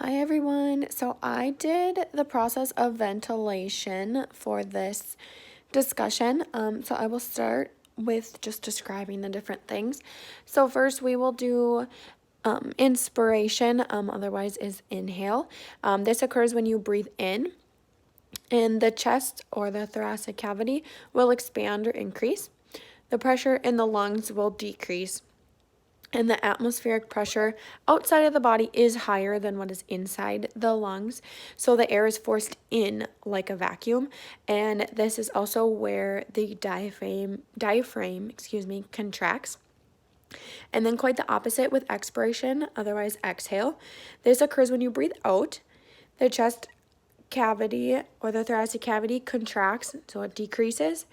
Hi everyone. So I did the process of ventilation for this discussion. So I will start with just describing the different things. So first we will do inspiration, otherwise is inhale. This occurs when you breathe in, and the chest or the thoracic cavity will expand or increase. The pressure in the lungs will decrease, and the atmospheric pressure outside of the body is higher than what is inside the lungs. So the air is forced in like a vacuum. And this is also where the diaphragm contracts. And then quite the opposite with expiration, otherwise exhale. This occurs when you breathe out. The chest cavity or the thoracic cavity contracts, so it decreases.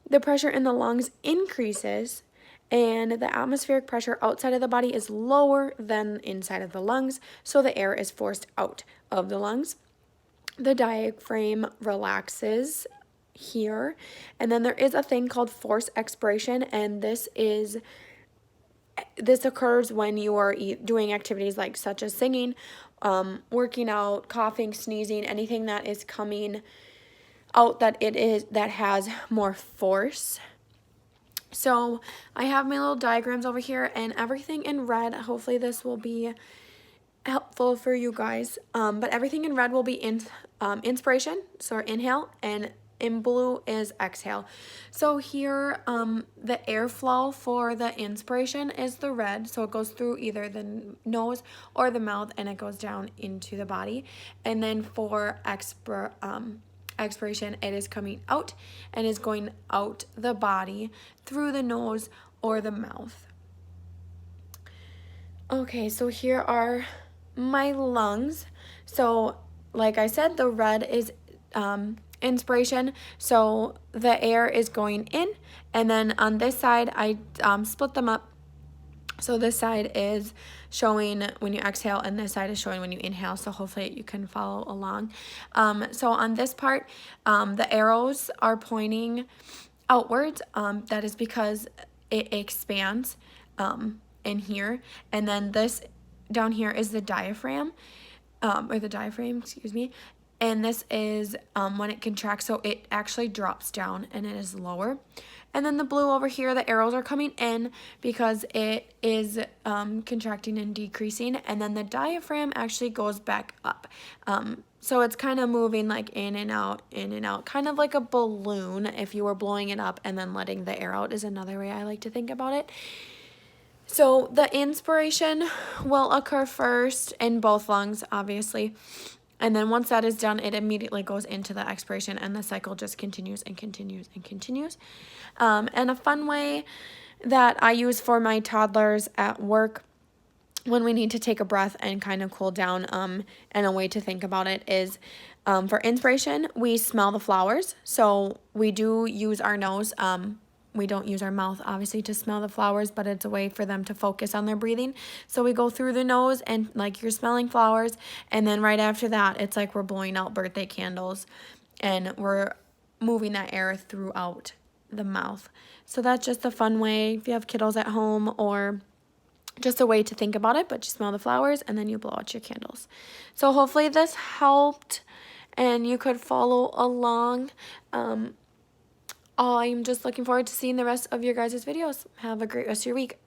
The pressure in the lungs increases, and the atmospheric pressure outside of the body is lower than inside of the lungs, so the air is forced out of the lungs. The diaphragm relaxes here, and then there is a thing called forced expiration, and this occurs when you are doing activities like such as singing, working out, coughing, sneezing, anything that is coming out that has more force. So I have my little diagrams over here and everything in red. Hopefully this will be helpful for you guys. But everything in red will be inspiration, so inhale, and in blue is exhale. So here, the airflow for the inspiration is the red, so it goes through either the nose or the mouth, and it goes down into the body. And then for expiration, it is coming out and is going out the body through the nose or the mouth. Okay, so here are my lungs. So like I said, the red is inspiration, so the air is going in, and then on this side I split them up. So this side is showing when you exhale and this side is showing when you inhale, so hopefully you can follow along. So on this part, the arrows are pointing outwards. That is because it expands in here, and then this down here is the diaphragm, excuse me, and this is when it contracts, so it actually drops down and it is lower. And then the blue over here, the arrows are coming in because it is contracting and decreasing, and then the diaphragm actually goes back up. So it's kind of moving like in and out, kind of like a balloon if you were blowing it up and then letting the air out is another way I like to think about it. So the inspiration will occur first in both lungs, obviously. And then once that is done, it immediately goes into the expiration, and the cycle just continues and continues and continues. And a fun way that I use for my toddlers at work when we need to take a breath and kind of cool down, and a way to think about it is, for inspiration, we smell the flowers. So we do use our nose. We don't use our mouth, obviously, to smell the flowers, but it's a way for them to focus on their breathing. So we go through the nose and like you're smelling flowers, and then right after that, it's like we're blowing out birthday candles and we're moving that air throughout the mouth. So that's just a fun way if you have kiddos at home, or just a way to think about it, but you smell the flowers and then you blow out your candles. So hopefully this helped and you could follow along. I'm just looking forward to seeing the rest of your guys' videos. Have a great rest of your week.